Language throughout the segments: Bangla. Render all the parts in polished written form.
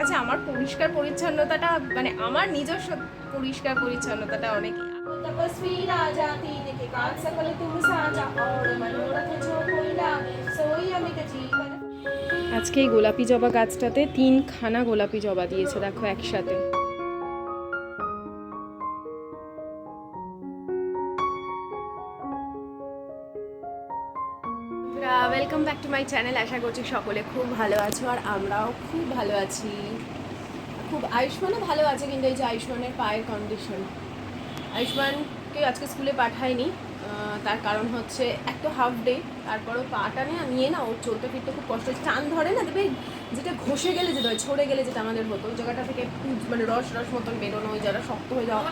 কাছে আমার পরিষ্কার পরিচ্ছন্নতাটা মানে আমার নিজস্ব পরিষ্কার পরিচ্ছন্নতাটা অনেক। तपस्वी राजा तीन के काज सकल तुम साजा और मनोरथ जो कोई लागे सोई अमित जीवन। আজকে এই গোলাপি জবা গাছটাতে 3খানা গোলাপি জবা দিয়েছে দেখো একসাথে। Welcome back to my channel. আশা করছি সকলে খুব ভালো আছো আর আমরাও খুব ভালো আছি। খুব আয়ুষ্মানও ভালো আছে, কিন্তু এই যে আয়ুষ্মানের পায়ের কন্ডিশন, আয়ুষ্মানকে আজকে স্কুলে পাঠায়নি। তার কারণ হচ্ছে এক তো হাফ ডে, তারপরও পাটা নিয়ে না ওর চলতে ফিরতে খুব কষ্ট হচ্ছে। টান ধরে না দেবে, যেটা ঘষে গেলে যেটা হয়, ছড়ে গেলে যেটা আমাদের হতো, ওই জায়গাটা থেকে মানে রস রস মতন বেরোনো, ওই জায়গাটা শক্ত হয়ে যাওয়া,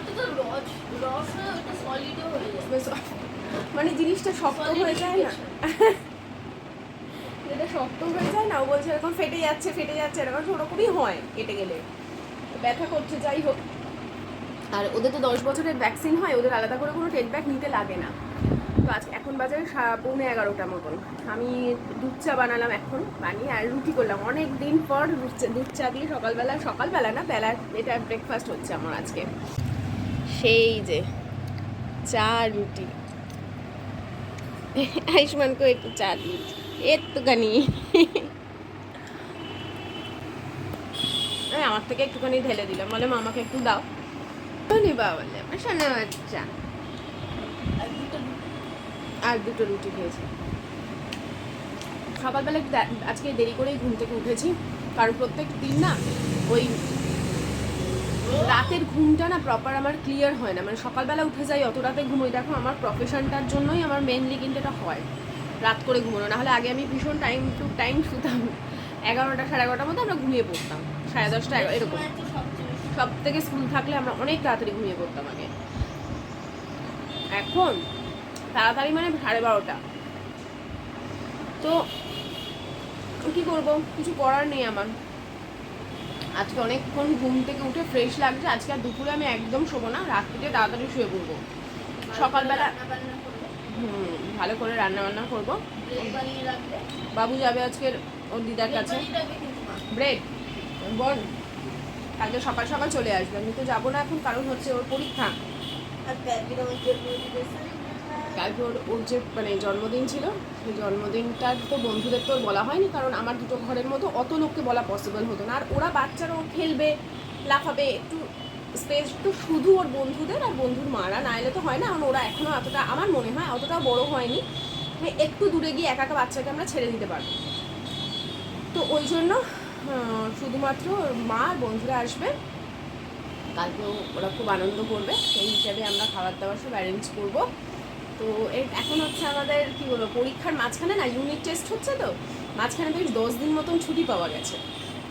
মানে জিনিসটা শক্ত হয়ে যায় না, যেটা শক্ত হয়ে যায় না, ও বলছে এরকম ফেটে যাচ্ছে এরকম ওরকমই হয় কেটে গেলে, ব্যথা করছে। যাই হোক, আর ওদের তো 10 বছরের ভ্যাকসিন হয়, ওদের আলাদা করে কোনো টেস্ট ব্যাক নিতে লাগে না। তো আজ এখন বাজে 11:15 মতন। আমি দুধ চা বানালাম, এখন বানিয়ে আর রুটি করলাম। অনেক দিন পর দুধ চা দিয়ে সকালবেলা না বেলার এটা ব্রেকফাস্ট হচ্ছে আমার আজকে। সেই যে চা রুটি, আয়ুষ্মানকেও একটু চা দিয়েছি একটুখানি, আমার থেকে একটুখানি ঢেলে দিলাম, বলে মামাকে একটু দাও। বলে আমার শোনা বাচ্চা আর দুটো রুটি খেয়েছি। সকালবেলা আজকে দেরি করেই ঘুম থেকে উঠেছি, কারণ প্রত্যেক দিন না ওই রাতের ঘুমটা না প্রপার আমার ক্লিয়ার হয় না, মানে সকালবেলা উঠে যাই অত রাতে ঘুমোই। দেখো আমার প্রফেশনটার জন্যই আমার মেনলি কিন্তু এটা হয় রাত করে ঘুমোনো। নাহলে আগে আমি ভীষণ টাইম টু টাইম শুতাম, 11টা 11:30 মধ্যে আমরা ঘুমিয়ে পড়তাম, 10:30 এরকম। সব থেকে স্কুল থাকলে আমরা অনেক তাড়াতাড়ি ঘুমিয়ে পড়তাম আগে। এখন তাড়াতাড়ি মানে 12:30। তো কি করব, কিছু করার নেই আমার। আজকে অনেকক্ষণ ঘুম থেকে উঠে ফ্রেশ লাগছে। আজকে আর দুপুরে আমি একদম শোবো না, রাত্রিতে তাড়াতাড়ি শুয়ে পড়বো। সকালবেলা ভালো করে রান্না বান্না করবো। বাবু যাবে আজকের ওর দিদার কাছে। ব্রেড বল, কালকে সকাল সকাল চলে আসবে। আমি তো যাবো না এখন, কারণ হচ্ছে ওর পরীক্ষা। কালকে ওর যে মানে জন্মদিন ছিল, সেই জন্মদিনটার তো বন্ধুদের তো বলা হয়নি, কারণ আমার দুটো ঘরের মতো অত লোককে বলা পসিবল হতো না। আর ওরা বাচ্চারা ও খেলবে লাফাবে, একটু স্পেস তো শুধু ওর বন্ধুদের আর বন্ধুর মারা, না এলে তো হয় না। কারণ ওরা এখনও অতটা, আমার মনে হয় অতটাও বড় হয়নি, একটু দূরে গিয়ে একা একা বাচ্চাকে আমরা ছেড়ে দিতে পারবো। তো ওই জন্য শুধুমাত্র মা আর বন্ধুরা আসবে। কালকেও ওরা খুব আনন্দ করবে, সেই হিসাবে আমরা খাবার দাবার সব অ্যারেঞ্জ করবো। তো এখন হচ্ছে আমাদের কি বলবো, পরীক্ষার মাঝখানে না ইউনিট টেস্ট হচ্ছে, তো মাঝখানে বেশ 10 দিন মতন ছুটি পাওয়া গেছে।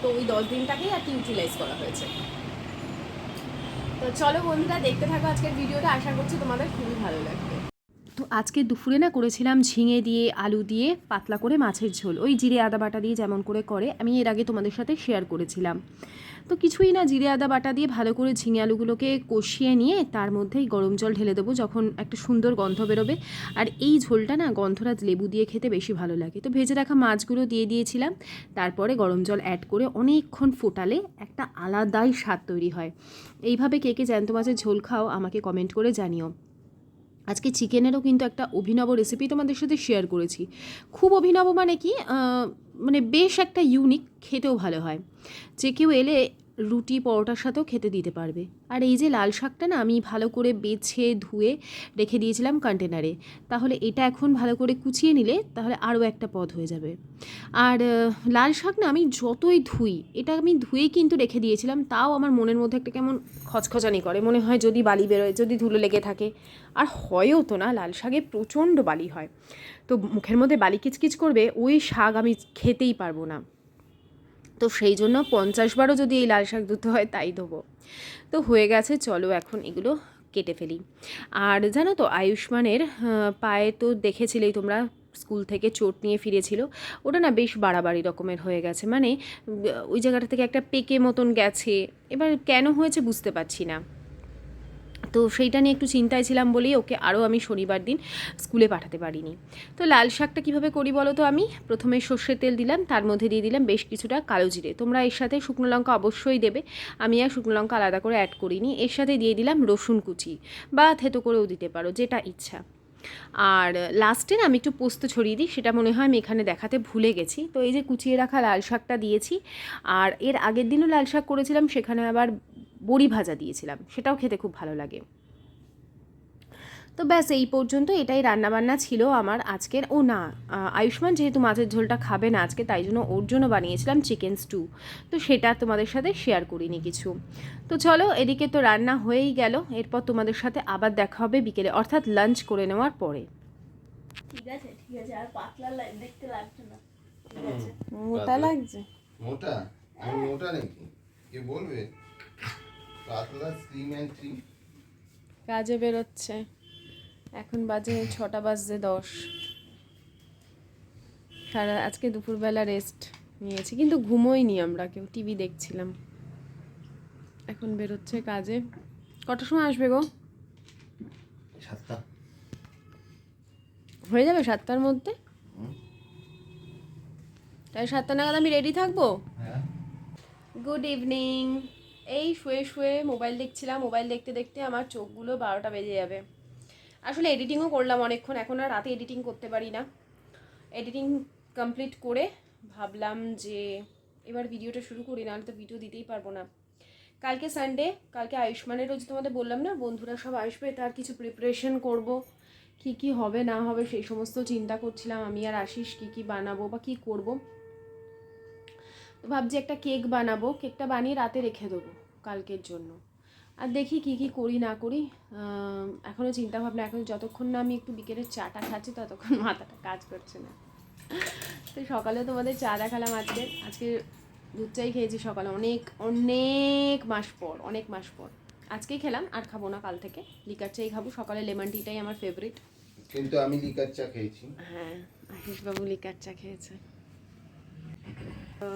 তো ওই 10 দিনটাকেই আর কি ইউটিলাইজ করা হয়েছে। তো চলো বন্ধুরা, দেখতে থাকো আজকের ভিডিওটা, আশা করছি তোমাদের খুবই ভালো লাগবে। তো আজকে দুপুরে না করেছিলাম ঝিঙে দিয়ে আলু দিয়ে পাতলা করে মাছের ঝোল, ওই জিরে আদা বাটা দিয়ে যেমন করে আমি এর আগে তোমাদের সাথে শেয়ার করেছিলাম। তো কিছুই না, জিরে আদা বাটা দিয়ে ভালো করে ঝিঙে আলুগুলোকে কষিয়ে নিয়ে তার মধ্যেই গরম জল ঢেলে দেবো, যখন একটা সুন্দর গন্ধ বেরোবে। আর এই ঝোলটা না গন্ধরাজ লেবু দিয়ে খেতে বেশি ভালো লাগে। তো ভেজে রাখা মাছগুলো দিয়ে দিয়েছিলাম, তারপরে গরম জল অ্যাড করে অনেকক্ষণ ফোটালে একটা আলাদাই স্বাদ তৈরি হয়। এইভাবে কে কে জ্যান্ত মাছের ঝোল খাও আমাকে কমেন্ট করে জানিও। আজকে চিকেনেরও কিন্তু একটা অভিনব রেসিপি তোমাদের সাথে শেয়ার করেছি। খুব অভিনব মানে কি, মানে বেশ একটা ইউনিক, খেতেও ভালো হয়। যে কেউ এলে রুটি পরোটার সাথেও খেতে দিতে পারবে। আর এই যে লাল শাকটা না আমি ভালো করে বেছে ধুয়ে রেখে দিয়েছিলাম কন্টেনারে, তাহলে এটা এখন ভালো করে কুচিয়ে নিলে তাহলে আরও একটা পদ হয়ে যাবে। আর লাল শাক না আমি যতই ধুই, এটা আমি ধুয়েই কিন্তু রেখে দিয়েছিলাম, তাও আমার মনের মধ্যে একটা কেমন খচখচানি করে, মনে হয় যদি বালি বেরোয়, যদি ধুলো লেগে থাকে। আর হয়ও তো না, লাল শাকে প্রচণ্ড বালি হয়, তো মুখের মধ্যে বালি কিচকিচ করবে, ওই শাক আমি খেতেই পারবো না। তো সেই জন্য 50 বারও যদি এই লাল শাক ধুতে হয় তাই দেবো। তো হয়ে গেছে, চলো এখন এগুলো কেটে ফেলি। আর জানো তো আয়ুষ্মানের পায়ে তো দেখেছিলেই তোমরা, স্কুল থেকে চোট নিয়ে ফিরেছিল, ওটা না বেশ বাড়াবাড়ি রকমের হয়ে গেছে, মানে ওই জায়গাটা থেকে একটা পেকে মতন গেছে। এবার কেন হয়েছে বুঝতে পারছি না। তো সেইটা নিয়ে একটু চিন্তায় ছিলাম বলেই ওকে আরও আমি শনিবার দিন স্কুলে পাঠাতে পারিনি। তো লাল শাকটা কীভাবে করি বলো তো, আমি প্রথমে সর্ষের তেল দিলাম, তার মধ্যে দিয়ে দিলাম বেশ কিছুটা কালো জিরে। তোমরা এর সাথে শুকনো লঙ্কা অবশ্যই দেবে, আমি আর শুকনো লঙ্কা আলাদা করে অ্যাড করিনি। এর সাথে দিয়ে দিলাম রসুন কুচি বা থেতো করেও দিতে পারো, যেটা ইচ্ছা। আর লাস্টে না আমি একটু পোস্ত ছড়িয়ে দিই, সেটা মনে হয় আমি এখানে দেখাতে ভুলে গেছি। তো এই যে কুচিয়ে রাখা লাল শাকটা দিয়েছি, আর এর আগের দিনও লাল শাক করেছিলাম, সেখানে আবার বড়ি ভাজা দিয়েছিলাম, সেটাও খেতে খুব ভালো লাগে। তো ব্যাস এই পর্যন্ত এটাই রান্নাবান্না ছিল আমার আজকের। ও না, আয়ুষ্মান যেহেতু মাছের ঝোলটা খাবে না আজকে, তাই জন্য ওর জন্য বানিয়েছিলাম চিকেন স্টু, তো সেটা তোমাদের সাথে শেয়ার করিনি কিছু। তো চলো, এদিকে তো রান্না হয়েই গেল, এরপর তোমাদের সাথে আবার দেখা হবে বিকেলে, অর্থাৎ লাঞ্চ করে নেওয়ার পরে। ঠিক আছে ঠিক আছে, আর পাতলা দেখতে লাগছে না, ঠিক আছে। মোটা লাগছে? মোটা? আমি মোটা নাকি? কে বলবে? পাতলা স্লিম অ্যান্ড ট্রিম। কাজে বেরোচ্ছে, এখন বাজে 6:10। সারা আজকে দুপুরবেলা রেস্ট নিয়েছি, কিন্তু ঘুমোইনি আমরা কেউ, টিভি দেখছিলাম। এখন বেরোচ্ছে কাজে। কটার সময় আসবে গো? 7টা। হয়ে যাবে 7টার মধ্যে? তাই 7টা নাগাদ আমি রেডি থাকবো। হ্যাঁ। Good evening. এই শুয়ে শুয়ে মোবাইল দেখছিলাম, মোবাইল দেখতে দেখতে আমার চোখগুলো 12টা বেজে যাবে। আসলে এডিটিংও করলাম অনেকক্ষণ, এখন আর রাতে এডিটিং করতে পারি না। এডিটিং কমপ্লিট করে ভাবলাম যে এবার ভিডিওটা শুরু করি, নাহলে তো ভিডিও দিতেই পারবো না। কালকে সানডে, কালকে আয়ুষ্মানেরও যে তোমাদের বললাম না, বন্ধুরা সব আসবে, তার কিছু প্রিপারেশন করব, কি কি হবে না হবে সেই সমস্ত চিন্তা করছিলাম। আমি আর আশিস কি কি বানাবো বা কি করব। তো ভাবছি একটা কেক বানাবো, কেকটা বানিয়ে রাতে রেখে দেবো কালকের জন্য। আর দেখি কি কি করি না করি, এখনও চিন্তা ভাবনা, এখন যতক্ষণ না আমি একটু বিকেলের চাটা খাচ্ছি ততক্ষণ মাথাটা কাজ করছে না। তো সকালে তোমাদের চা দেখালাম, আজকে দুধ চাই খেয়েছি সকালে, অনেক অনেক মাস পর, অনেক মাস পর আজকেই খেলাম, আর খাবো না কাল থেকে, লিকার চাই খাবো। সকালে লেমন টিটাই আমার ফেভারিট। কিন্তু আমি লিকার চা খেয়েছি। হ্যাঁ, আশিসবাবু লিকার চা খেয়েছে, তো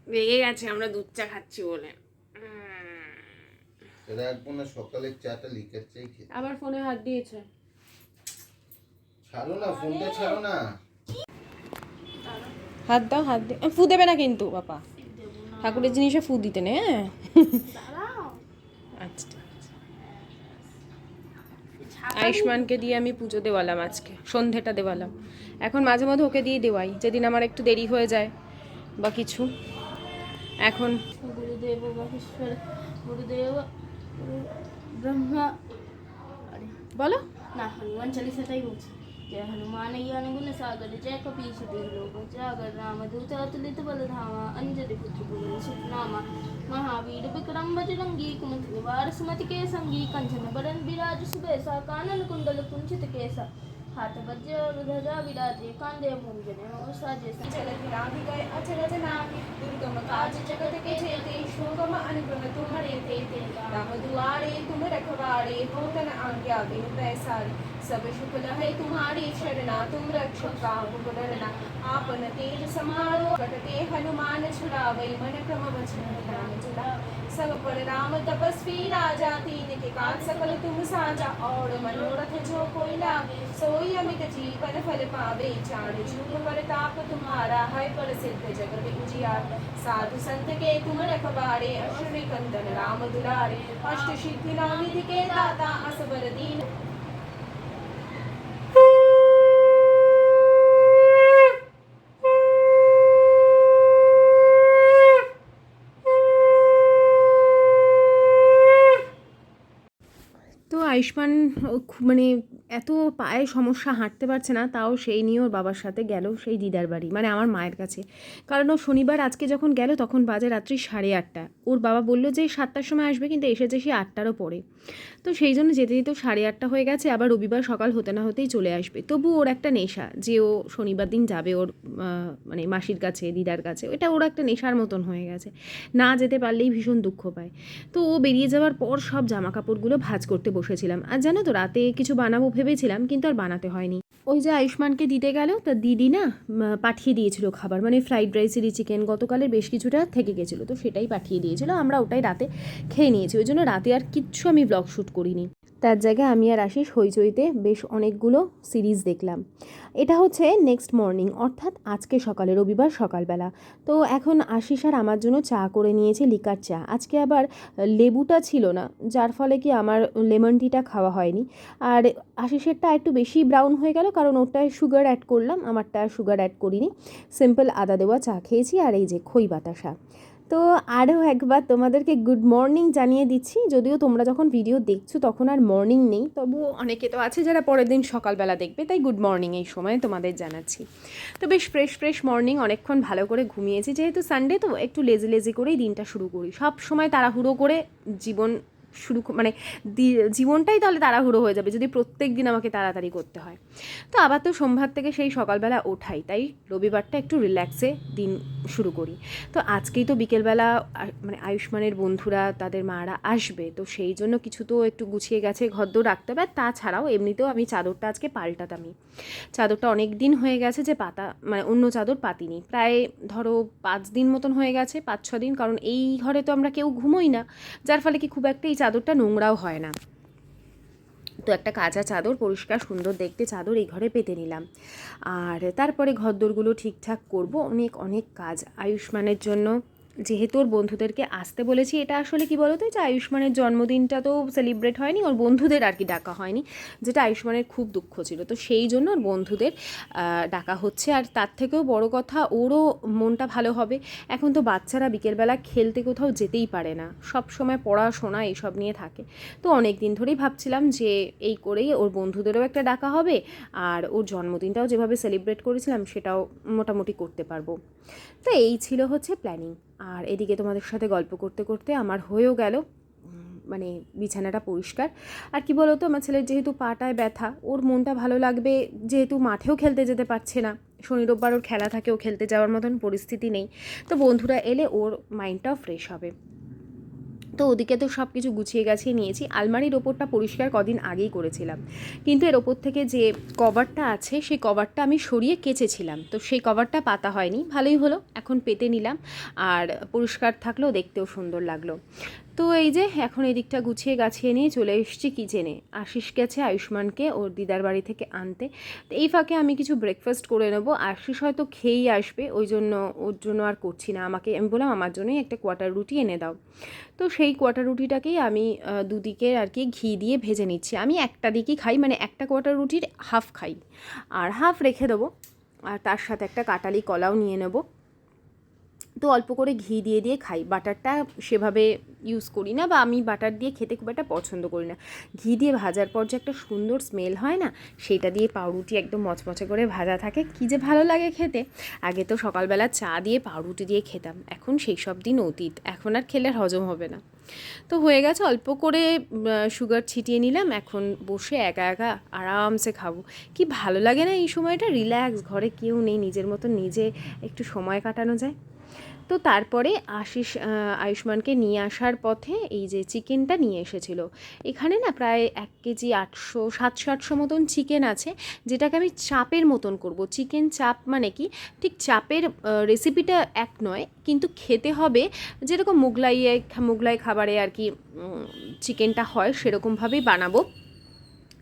রেগে গেছে আমরা দুধ চা খাচ্ছি বলে। রাখবো না, সকালের চাটা লিকার চাই খেতে। আবার ফোনে হাত দিয়েছে। ছাড়ো না, ফোনটা ছাড়ো না। হাত দাও, হাত দিয়ে ফু দেবে না কিন্তু বাবা, ঠাকুরের জিনিসে ফু দিতে নেই। হ্যাঁ আচ্ছা ঠিক আছে। আয়ুষ্মানকে দিয়ে আমি পুজো দেওয়ালাম, আজকে সন্ধেটা দেওয়ালাম। এখন মাঝে মধ্যে ওকে দিয়ে দেওয়াই, যেদিন আমার একটু দেরি হয়ে যায় বা কিছু। এখন গুরুদেব মহেশ্বর, গুরুদেব ব্রহ্মা, আরে বলো না, হনুমান চালিসাটাই বলছি। जय हनुमान ज्ञान गुण सागर, जय कपीश लोक जागर, राम दूत अतुलित बल धामा, अंजलि पुत्र पवन सुतनामा, महावीर विक्रम बजरंगी, कुमति निवार सुमति के संगी, कंचन बरन विराज सुबेसा, कानन कुंडल कुंचित केसा, हाथ वज्र और ध्वजा विराजे, कांधे मूंजने और साजे, जगत राधि गए अचरज नाहि, दुर्गम काज जगत के जेते, शोभम अनुग्रह तुम्हारे तेते, राम दुआरे तुम रखवारे, होतन आज्ञा बिनु पैसारे, सब शुभ लहै तुम्हारी शरणा, तुम रक्षक काहू को डरना, आपन तेज समारो कटते हनुमान छुड़ावै, मन क्रम वचन ध्यान जुड़ा, सब पर राम तपस्वी राजा, तीन के काज सकल तुम साजा, और मनोरथ जो कोई लावे, सोई अमित जीवन फल पावे, चार जुग परताप तुम्हारा, है प्रसिद्ध जगत उजियार, साधु संत के तुम रखवारे, अश्विनी कंदन राम दुलारे, अष्ट सिद्धि नौ निधि के दाता, असबर दीन। তো আয়ুষ্মান মানে এত পায়ে সমস্যা, হাঁটতে পারছে না, তাও সেই নিয়ে ওর বাবার সাথে গেল সেই দিদার বাড়ি, মানে আমার মায়ের কাছে। কারণ ও শনিবার আজকে যখন গেল তখন বাজে রাত্রি 8:30। ওর বাবা বলল যে 7টার সময় আসবে, কিন্তু এসেছে সে 8টারও পরে। তো সেই জন্য যেতে যেতেও 8:30 হয়ে গেছে, আবার রবিবার সকাল হতে না হতেই চলে আসবে। তবু ওর একটা নেশা যে ও শনিবার দিন যাবে ওর মানে মাসির কাছে, দিদার কাছে, এটা ওর একটা নেশার মতন হয়ে গেছে, না যেতে পারলেই ভীষণ দুঃখ পায়। তো ও বেরিয়ে যাওয়ার পর সব জামা কাপড়গুলো ভাঁজ করতে বসেছিলাম। আর জানো তো, রাতে কিছু বানাবো ভেবেছিলাম, কিন্তু আর বানাতে হয়নি। ওই যে আয়ুষ্মানকে দিতে গেল, তা দিদি না পাঠিয়ে দিয়েছিল খাবার, মানে ফ্রাইড রাইস, চিলি চিকেন, গতকালের বেশ কিছুটা থেকে গেছিলো, তো সেটাই পাঠিয়ে দিয়েছিল, আমরা ওটাই রাতে খেয়ে নিয়েছি। ওই জন্য রাতে আর কিচ্ছু আমি ব্লগ শ্যুট করিনি। তার জায়গায় আমি আর আশিস হইচইতে বেশ অনেকগুলো সিরিজ দেখলাম। এটা হচ্ছে নেক্সট মর্নিং, অর্থাৎ আজকে সকালে, রবিবার সকালবেলা। তো এখন আশিস আর আমার জন্য চা করে নিয়েছে, লিকার চা। আজকে আবার লেবুটা ছিল না, যার ফলে কি আমার লেমন টিটা খাওয়া হয়নি। আর আশিসেরটা একটু বেশি ব্রাউন হয়ে গেল, কারণ ওটায় সুগার অ্যাড করলাম, আমারটা সুগার অ্যাড করিনি। সিম্পল আদা দেওয়া চা খেয়েছি, আর এই যে খই বাতাসা। তো আরও একবার তোমাদেরকে গুড মর্নিং জানিয়ে দিচ্ছি, যদিও তোমরা যখন ভিডিও দেখছো তখন আর মর্নিং নেই, তবুও অনেকে তো আছে যারা পরের দিন সকালবেলা দেখবে, তাই গুড মর্নিং এই সময় তোমাদের জানাচ্ছি। তো বেশ ফ্রেশ মর্নিং, অনেকক্ষণ ভালো করে ঘুমিয়েছি, যেহেতু সানডে তো একটু লেজি করেই দিনটা শুরু করি। সব সময় তাড়াহুড়ো করে জীবন শুরু, মানে জীবনটাই তাহলে তাড়াহুড়ো হয়ে যাবে যদি প্রত্যেক দিন আমাকে তাড়াতাড়ি করতে হয়। তো আবার তো সোমবার থেকে সেই সকালবেলা ওঠাই, তাই রবিবারটা একটু রিল্যাক্সে দিন শুরু করি। তো আজকেই তো বিকেলবেলা মানে আয়ুষ্মানের বন্ধুরা, তাদের মারা আসবে, তো সেই জন্য কিছু তো একটু গুছিয়ে গেছে, ঘরদোর রাখতে হবে। আর তাছাড়াও এমনিতেও আমি চাদরটা আজকে পাল্টাতামই, চাদরটা অনেক দিন হয়ে গেছে যে পাতা, মানে অন্য চাদর পাতিনি, প্রায় ধরো 5 দিন মতন হয়ে গেছে, 5-6 দিন, কারণ এই ঘরে তো আমরা কেউ ঘুমোই না, যার ফলে কি খুব একটা এই চাদরটা নোংরাও হয় না। তো একটা কাঁচা চাদর, পরিষ্কার সুন্দর দেখতে চাদর এই ঘরে পেতে নিলাম। আর তারপরে ঘরদোরগুলো ঠিকঠাক করব, অনেক কাজ আয়ুষ্মানের জন্য। যেহেতু ওর বন্ধুদেরকে আসতে বলেছি, এটা আসলে কি বলতো, যে আয়ুষ্মানের জন্মদিনটা তো সেলিব্রেট হয়নি, ওর বন্ধুদের আর কি ডাকা হয়নি, যেটা আয়ুষ্মানের খুব দুঃখ ছিল। তো সেই জন্য ওর বন্ধুদের ডাকা হচ্ছে। আর তার থেকেও বড় কথা, ওরও মনটা ভালো হবে। এখন তো বাচ্চারা বিকেলবেলা খেলতে কোথাও যেতেই পারে না, সব সময় পড়াশোনা এইসব নিয়ে থাকে। তো অনেক দিন ধরেই ভাবছিলাম যে এই করেই ওর বন্ধুদেরও একটা ডাকা হবে, আর ওর জন্মদিনটাও যেভাবে সেলিব্রেট করেছিলাম সেটাও মোটামুটি করতে পারবো। তো এই ছিল হচ্ছে প্ল্যানিং। আর এদিকে তোমাদের সাথে গল্প করতে করতে আমার হয়েও গেল মানে বিছানাটা পরিষ্কার। আর কি বলতো, আমার ছেলের যেহেতু পাটায় ব্যথা, ওর মনটা ভালো লাগবে, যেহেতু মাঠেও খেলতে যেতে পারছে না, শনি রোববার ওর খেলা থাকে, ও খেলতে যাওয়ার মতন পরিস্থিতি নেই, তো বন্ধুরা এলে ওর মাইন্ডটাও ফ্রেশ হবে। তো ওদিকে তো সব কিছু গুছিয়ে গাছিয়ে নিয়েছি। আলমারির ওপরটা পরিষ্কার কদিন আগেই করেছিলাম, কিন্তু এর ওপর থেকে যে কভারটা আছে সেই কভারটা আমি সরিয়ে কেচেছিলাম, তো সেই কভারটা পাতা হয়নি, ভালোই হলো, এখন পেতে নিলাম। আর পরিষ্কার থাকলেও দেখতেও সুন্দর লাগলো। তো এই যে এখন এই দিকটা গুছিয়ে গাছিয়ে নিয়ে চলে এসেছি কিচেনে। আশিস গেছে আয়ুষ্মানকে ওর দিদার বাড়ি থেকে আনতে, তো এই ফাঁকে আমি কিছু ব্রেকফাস্ট করে নেবো। আশিস হয়তো খেয়েই আসবে, ওই জন্য ওর জন্য আর করছি না, আমাকে আমি বললাম আমার জন্যই একটা কোয়াটার রুটি এনে দাও। তো সেই কোয়াটার রুটিটাকেই আমি দুদিকে আর কি ঘি দিয়ে ভেজে নিচ্ছি। আমি একটা দিকই খাই, মানে একটা কোয়াটার রুটির হাফ খাই, আর হাফ রেখে দেবো, আর তার সাথে একটা কাটালি কলাও নিয়ে নেবো। তো অল্প করে ঘি দিয়ে খাই, বাটারটা সেভাবে ইউজ করি না, বা আমি বাটার দিয়ে খেতে খুব একটা পছন্দ করি না। ঘি দিয়ে ভাজার পর যে একটা সুন্দর স্মেল হয় না, সেটা দিয়ে পাউরুটি একদম মচমচে করে ভাজা থাকে, কী যে ভালো লাগে খেতে। আগে তো সকালবেলা চা দিয়ে পাউরুটি দিয়ে খেতাম, এখন সেই সব দিন অতীত, এখন আর খেলে হজম হবে না। তো হয়ে গেছে, অল্প করে সুগার ছিটিয়ে নিলাম, এখন বসে একা একা আরামসে খাবো। কি ভালো লাগে না এই সময়টা, রিল্যাক্স, ঘরে কেউ নেই, নিজের মতো নিজে একটু সময় কাটানো যায়। তো তারপরে আয়ুষ্মানকে নিয়ে আসার পথে এই যে চিকেনটা নিয়ে এসেছিলো। এখানে না প্রায় 1 কেজি 700-800 মতন চিকেন আছে, যেটাকে আমি চাপের মতন করব। চিকেন চাপ মানে কি, ঠিক চাপের রেসিপিটা এক নয়, কিন্তু খেতে হবে যেরকম মোগলাই খাবারে আর কি চিকেনটা হয়, সেরকমভাবেই বানাবো।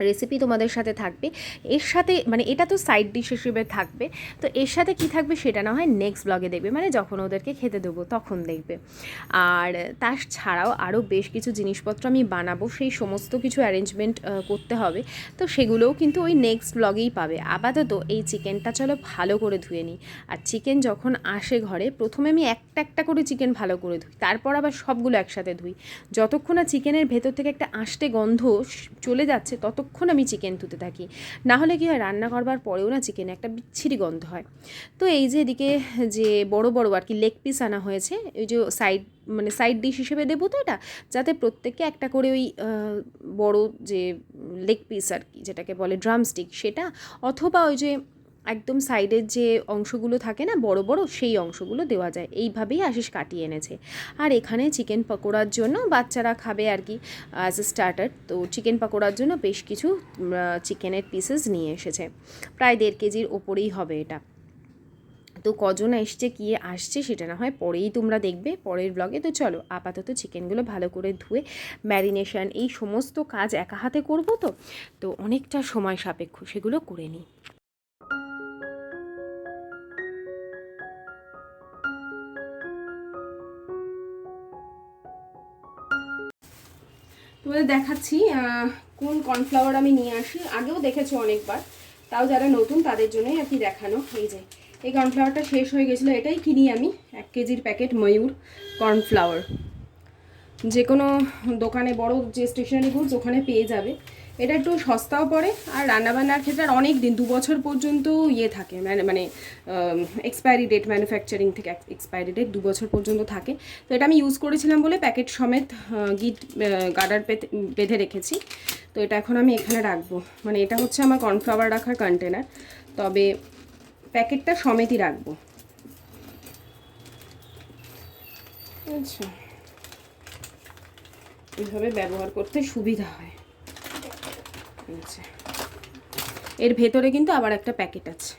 রেসিপি তোমাদের সাথে থাকবে, এর সাথে মানে এটা তো সাইড ডিশ হিসেবে থাকবে, তো এর সাথে কি থাকবে সেটা না হয় নেক্সট ব্লগে দেখবে, মানে যখন ওদেরকে খেতে দেবো তখন দেখবে। আর তার ছাড়াও আরও বেশ কিছু জিনিসপত্র আমি বানাবো, সেই সমস্ত কিছু অ্যারেঞ্জমেন্ট করতে হবে, তো সেগুলোও কিন্তু ওই নেক্সট ব্লগেই পাবে। আপাতত এই চিকেনটা চলো ভালো করে ধুয়ে নিই। আর চিকেন যখন আসে ঘরে, প্রথমে আমি একটা করে চিকেন ভালো করে ধুই, তারপর আবার সবগুলো একসাথে ধুই। যতক্ষণ না চিকেনের ভেতর থেকে একটা আষ্টে গন্ধ চলে যাচ্ছে ততক্ষণ আমি চিকেন ধুতে থাকি, না হলে কি হয়, রান্না করবার পরেও না চিকেনে একটা বিচ্ছিরি গন্ধ হয়। তো এই যে এদিকে যে বড় আর কি লেগ পিস আনা হয়েছে, ওই যে সাইড ডিশ হিসেবে দেবো, তো এটা যাতে প্রত্যেককে একটা করে ওই বড় যে লেগ পিস আর কি, যেটাকে বলে ড্রামস্টিক, সেটা অথবা ওই যে একদম সাইডের যে অংশগুলো থাকে না বড় বড়, সেই অংশগুলো দেওয়া যায়। এইভাবেই আশিস কাটিয়ে এনেছে। আর এখানে চিকেন পকোড়ার জন্য বাচ্চারা খাবে আর কি অ্যাজ এ স্টার্টার, তো চিকেন পকোড়ার জন্য বেশ কিছু চিকেনের পিসেস নিয়ে এসেছে, প্রায় 1.5 কেজির ওপরেই হবে এটা। তো কজন এসছে কী আসছে সেটা না হয় পরেই তোমরা দেখবে পরের ব্লগে। তো চলো আপাতত চিকেনগুলো ভালো করে ধুয়ে ম্যারিনেশন এই সমস্ত কাজ একা হাতে করবো, তো অনেকটা সময় সাপেক্ষ, সেগুলো করে নিই। তোমাদের দেখাচ্ছি কোন কর্নফ্লাওয়ার আমি নিয়ে আসি, আগেও দেখেছো অনেকবার, তাও যারা নতুন তাদের জন্যই আর কি দেখানো। এই যে এই কর্নফ্লাওয়ারটা শেষ হয়ে গেছিলো, এটাই কিনি আমি 1 কেজির প্যাকেট ময়ূর কর্নফ্লাওয়ার। যে কোনো দোকানে বড় যে স্টেশনারি গুডস ওখানে পেয়ে যাবে। এটা একটু সস্তাও পড়ে, আর রান্নাবান্নার ক্ষেত্রে আর অনেক দিন 2 বছর পর্যন্ত ইয়ে থাকে, মানে এক্সপায়ারি ডেট, ম্যানুফ্যাকচারিং থেকে এক্সপায়ারি ডেট 2 বছর পর্যন্ত থাকে। তো এটা আমি ইউজ করেছিলাম বলে প্যাকেট সমেত গিট গার্ডার বেঁধে রেখেছি। তো এটা এখন আমি এখানে রাখবো, মানে এটা হচ্ছে আমার কর্নফ্লাওয়ার রাখার কন্টেনার, তবে প্যাকেটটা সমেতই রাখবো। আচ্ছা, এইভাবে ব্যবহার করতে সুবিধা হয়। আচ্ছা, এর ভেতরে কিন্তু আবার একটা প্যাকেট আছে।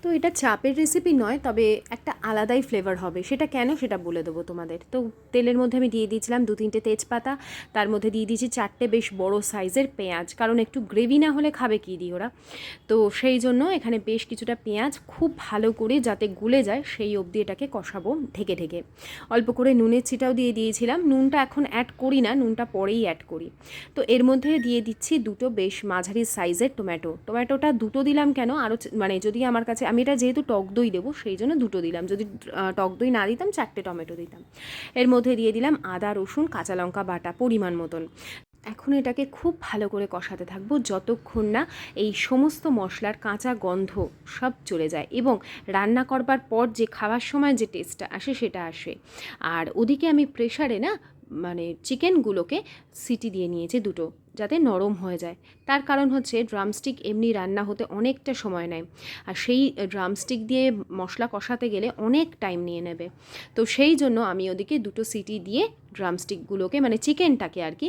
তো এটা চাপের রেসিপি নয়, তবে একটা আলাদাই ফ্লেভার হবে। সেটা কেন সেটা বলে দেবো তোমাদের। তো তেলের মধ্যে আমি দিয়ে দিয়েছিলাম 2-3টে তেজপাতা, তার মধ্যে দিয়ে দিয়েছি 4টে বেশ বড় সাইজের পেঁয়াজ, কারণ একটু গ্রেভি না হলে খাবে কী দিয়ে ওরা, তো সেই জন্য এখানে বেশ কিছুটা পেঁয়াজ খুব ভালো করে যাতে গুলে যায় সেই অবধি এটাকে কষাবো ঢেকে ঢেকে। অল্প করে নুনের ছিটাও দিয়ে দিয়েছিলাম, নুনটা এখন অ্যাড করি না, নুনটা পরেই অ্যাড করি। তো এর মধ্যে দিয়ে দিচ্ছি 2টো বেশ মাঝারি সাইজের টমেটোটা 2টো দিলাম কেন, আরও মানে যদি আমার কাছে, আমি এটা যেহেতু টক দই দেবো সেই জন্য 2টো দিলাম, যদি টক দই না দিতাম 4টে টমেটো দিতাম। এর মধ্যে দিয়ে দিলাম আদা রসুন কাঁচা লঙ্কা বাটা পরিমাণ মতন। এখন এটাকে খুব ভালো করে কষাতে থাকবো যতক্ষণ না এই সমস্ত মশলার কাঁচা গন্ধ সব চলে যায়, এবং রান্না করবার পর যে খাওয়ার সময় যে টেস্টটা আসে সেটা আসে। আর ওদিকে আমি প্রেশারে না মানে চিকেনগুলোকে সিটি দিয়ে নিয়েছি 2টো, যাতে নরম হয়ে যায়। তার কারণ হচ্ছে ড্রামস্টিক এমনি রান্না হতে অনেকটা সময় নেয়, আর সেই ড্রামস্টিক দিয়ে মশলা কষাতে গেলে অনেক টাইম নিয়ে নেবে। তো সেই জন্য আমি ওদিকে 2টো সিটি দিয়ে ড্রামস্টিকগুলোকে মানে চিকেনটাকে আর কি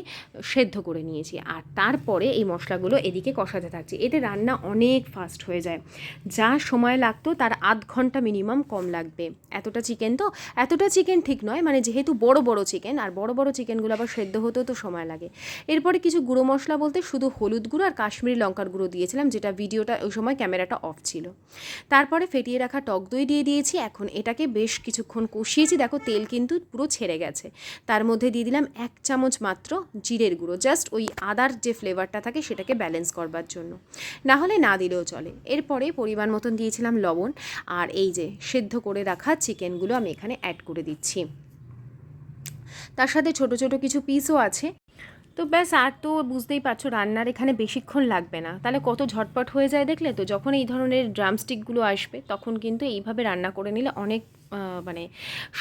সেদ্ধ করে নিয়েছি, আর তারপরে এই মশলাগুলো এদিকে কষাতে থাকছি। এতে রান্না অনেক ফাস্ট হয়ে যায়, যা সময় লাগতো তার আধ ঘন্টা মিনিমাম কম লাগবে। এতটা চিকেন ঠিক নয়, মানে যেহেতু বড় বড় চিকেন, আর বড় বড় চিকেনগুলো আবার সেদ্ধ হতেও তো সময় লাগে। এরপরে কিছু গুঁড়ো মশলা বলতে শুধু হলুদ গুঁড়ো আর কাশ্মীরি লঙ্কার গুঁড়ো দিয়েছিলাম, যেটা ভিডিওটা ওই সময় ক্যামেরাটা অফ ছিল। তারপরে ফেটিয়ে রাখা টক দই দিয়ে দিয়েছি। এখন এটাকে বেশ কিছুক্ষণ কষিয়েছি, দেখো তেল কিন্তু পুরো ছেড়ে গেছে। তার মধ্যে দিয়ে দিলাম 1 চামচ মাত্র জিরের গুঁড়ো, জাস্ট ওই আদার যে ফ্লেভারটা থাকে সেটাকে ব্যালেন্স করবার জন্য, না হলে না দিলেও চলে। এরপরে পরিমাণ মতন দিয়েছিলাম লবণ, আর এই যে সেদ্ধ করে রাখা চিকেনগুলো আমি এখানে অ্যাড করে দিচ্ছি। তার সাথে ছোট ছোট কিছু পিসও আছে। তো ব্যাস, আর তো বুঝতেই পারছো রান্নার এখানে বেশিক্ষণ লাগবে না, তাহলে কত ঝটপট হয়ে যায় দেখলে তো। যখন এই ধরনের ড্রামস্টিকগুলো আসবে তখন কিন্তু এইভাবে রান্না করে নিলে অনেক মানে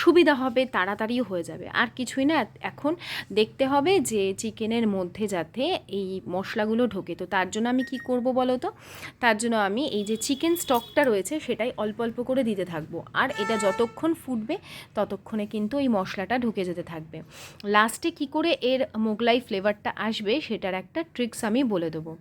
সুবিধা হবে, তাড়াতাড়িও হয়ে যাবে। আর কিছুই না, এখন দেখতে হবে যে চিকেনের মধ্যে যাতে এই মশলাগুলো ঢোকে। তো তার জন্য আমি কি করব বলো তো, তার জন্য আমি এই যে চিকেন স্টকটা রয়েছে সেটাই অল্প অল্প করে দিতে থাকবো, আর এটা যতক্ষণ ফুটবে ততক্ষণে কিন্তু এই মশলাটা ঢুকে যেতে থাকবে। লাস্টে কি করে এর মোগলাই ফ্লেভারটা আসবে সেটার একটা ট্রিক্স আমি বলে দেবো।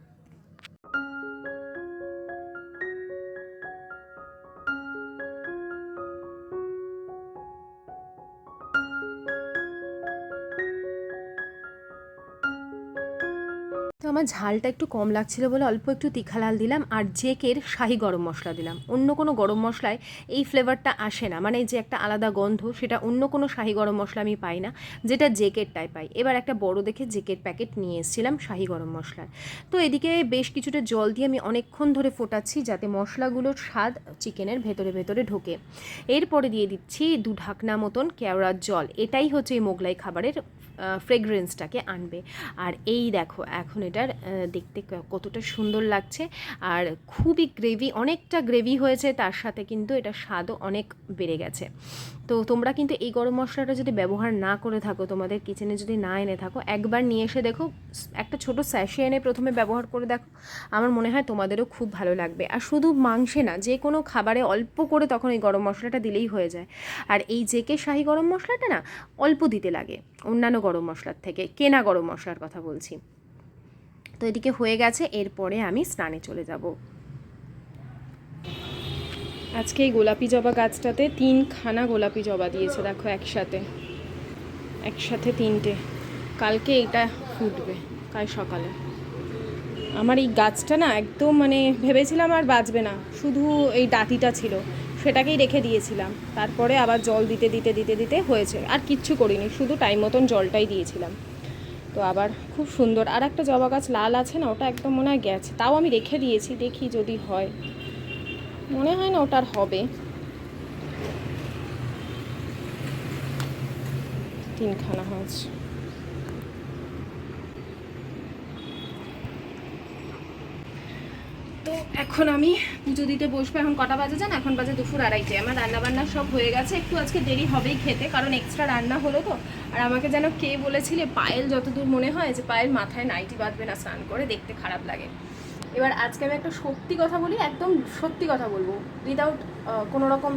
তো আমার ঝালটা একটু কম লাগছিল বলে অল্প একটু তিখা লাল দিলাম, আর জেকের শাহি গরম মশলা দিলাম। অন্য কোনো গরম মশলায় এই ফ্লেভারটা আসে না, মানে যে একটা আলাদা গন্ধ সেটা অন্য কোনো শাহি গরম মশলা আমি পাই না, যেটা জেকেরটাই পাই। এবার একটা বড় দেখে জেকের প্যাকেট নিয়ে এসেছিলাম শাহি গরম মশলার। তো এদিকে বেশ কিছুটা জল দিয়ে আমি অনেকক্ষণ ধরে ফোটাচ্ছি যাতে মশলাগুলোর স্বাদ চিকেনের ভেতরে ভেতরে ঢোকে। এরপরে দিয়ে দিচ্ছি 2 ঢাকনা মতন কেওড়ার জল, এটাই হচ্ছে এই মোগলাই খাবারের ফ্রেগরেন্সটাকে আনবে। আর এই দেখো এখন এটার দেখতে কতটা সুন্দর লাগছে, আর খুবই গ্রেভি, অনেকটা গ্রেভি হয়েছে, তার সাথে কিন্তু এটা স্বাদও অনেক বেড়ে গেছে। তো তোমরা কিন্তু এই গরম মশলাটা যদি ব্যবহার না করে থাকো, তোমাদের কিচেনে যদি না এনে থাকো, একবার নিয়ে এসে দেখো, একটা ছোট স্যাশে এনে প্রথমে ব্যবহার করে দেখো, আমার মনে হয় তোমাদেরও খুব ভালো লাগবে। আর শুধু মাংসে না, যে কোনো খাবারে অল্প করে তখন এই গরম মশলাটা দিলেই হয়ে যায়। আর এই জেকে শাহি গরম মশলাটা না অল্প দিতে লাগে অন্যান্য গরম মশলার থেকে, কেনা গরম মশলার কথা বলছি। তো এদিকে হয়ে গেছে, এরপরে আমি স্নানে চলে যাব। আজকে এই গোলাপি জবা গাছটাতে 3খানা গোলাপি জবা দিয়েছে, দেখো একসাথে 3টে। কালকে এটা ফুটবে, কাল সকালে। আমার এই গাছটা না একদম মানে ভেবেছিলাম আর বাঁচবে না, শুধু এই ডাঁটিটা ছিল, সেটাকেই রেখে দিয়েছিলাম। তারপরে আবার জল দিতে দিতে দিতে দিতে হয়েছে, আর কিচ্ছু করিনি, শুধু টাইম মতন জলটাই দিয়েছিলাম। তো আবার খুব সুন্দর আর একটা জবা গাছ লাল আছে না, ওটা একদম মনে হয় গেছে, তাও আমি রেখে দিয়েছি, দেখি যদি হয়। মনে হয় না ওটার হবে। 3খানা হয়েছে। তো এখন আমি পুজো দিতে বসবো। এখন কটা বাজে জানো? এখন বাজে 2:30। আমার রান্নাবান্না সব হয়ে গেছে, একটু আজকে দেরি হবেই খেতে, কারণ এক্সট্রা রান্না হলো তো। আর আমাকে যেন কে বলেছিলে, পায়েল যতদূর মনে হয় যে পায়েল মাথায় নাইটি বাঁধবে না স্নান করে, দেখতে খারাপ লাগে। এবার আজকে আমি একটা সত্যি কথা বলি, একদম সত্যি কথা বলবো, উইদাউট কোনো রকম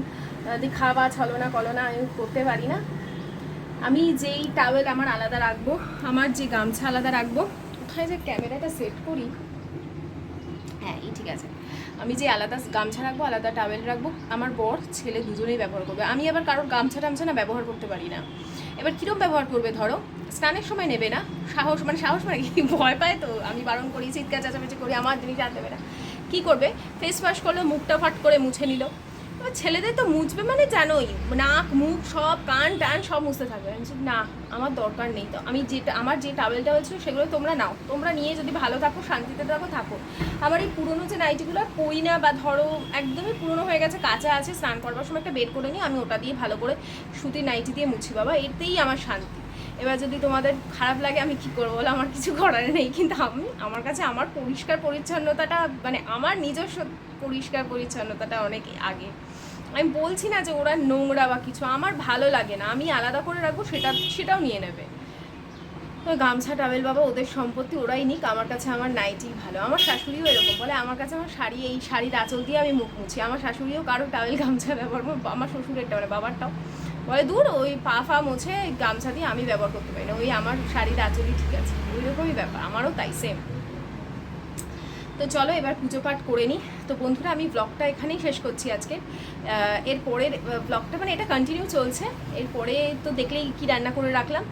দেখা বা ছলনা কলনা আমি করতে পারি না। আমি যেই টাওয়েল আমার আলাদা রাখবো, আমার যে গামছা আলাদা রাখবো, কোথায় যে ক্যামেরাটা সেট করি, হ্যাঁ এই ঠিক আছে, আমি যে আলাদা গামছা রাখবো, আলাদা টাওয়েল রাখবো, আমার বর ছেলে দুজনেই ব্যবহার করবে। আমি আবার কারোর গামছা টামছা না ব্যবহার করতে পারি না। এবার কীরকম ব্যবহার করবে, ধরো স্নানের সময় নেবে না, সাহস মানে কি, ভয় পায় তো, আমি বারণ করি, চিৎকার চেঁচামেচি করি, আমার জিনিস আর দেবে না। কী করবে, ফেস ওয়াশ করলো, মুখটা ফাট করে মুছে নিল। এবার ছেলেদের তো মুছবে মানে জানোই, নাক মুখ সব, কান টান সব মুছতে থাকবে। আমি না, আমার দরকার নেই। তো আমি আমার যে টাওয়েলটা হয়েছিল সেগুলো তোমরা নাও, তোমরা নিয়ে যদি ভালো থাকো, শান্তিতে থাকো। আমার এই পুরোনো যে নাইটিগুলো পই না, বা ধরো একদমই পুরোনো হয়ে গেছে, কাঁচা আছে, স্নান করবার সময় একটা বের করে নিই, আমি ওটা দিয়ে ভালো করে সুতির নাইটি দিয়ে মুছি বাবা, এতেই আমার শান্তি। এবার যদি তোমাদের খারাপ লাগে আমি কি করবো বলো, আমার কিছু করার নেই। কিন্তু আমার কাছে আমার পরিষ্কার পরিচ্ছন্নতাটা, মানে আমার নিজস্ব পরিষ্কার পরিচ্ছন্নতাটা অনেক আগে। আমি বলছি না যে ওরা নোংরা বা কিছু, আমার ভালো লাগে না, আমি আলাদা করে রাখবো, সেটাও নিয়ে নেবে। তো গামছা টাওয়েল বাবা ওদের সম্পত্তি, ওরাই নিক, আমার কাছে আমার নাইটি ভালো। আমার শাশুড়িও এরকম বলে, আমার কাছে আমার শাড়ি, এই শাড়ির আঁচল দিয়ে আমি মুখ মুছি। আমার শাশুড়িও কারো টাওয়েল গামছা ব্যবহার করবো, আমার শ্বশুরেরটা মানে বাবারটাও বলে দূর, ওই পা ফা মুছে গামছা দিয়ে আমি ব্যবহার করতে পারি না, ওই আমার শাড়ির আঁচলই ঠিক আছে, ওই রকমই ব্যাপার, আমারও তাই সেম। তো চলো এবার পুজো পাঠ করে নিই। তো বন্ধুরা আমি ব্লগটা এখানেই শেষ করছি আজকে। এরপরের ব্লগটা মানে এটা কন্টিনিউ চলছে। এরপরে তো দেখলেই কি রান্না করে রাখলাম,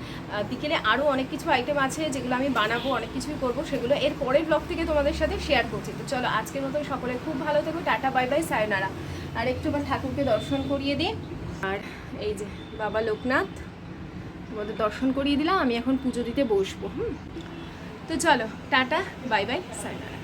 বিকেলে আরও অনেক কিছু আইটেম আছে যেগুলো আমি বানাবো, অনেক কিছুই করবো, সেগুলো এর পরের ব্লগ থেকে তোমাদের সাথে শেয়ার করছি। তো চলো আজকের মতো সকলে খুব ভালো থেকো, টাটা বাই বাই, সায়োনারা। আর একটু ঠাকুরকে দর্শন করিয়ে দিই। আর এই যে বাবা লোকনাথ, তোমাদের দর্শন করিয়ে দিলাম, আমি এখন পুজো দিতে বসবো। তো চলো টাটা বাই বাই, সায়োনারা।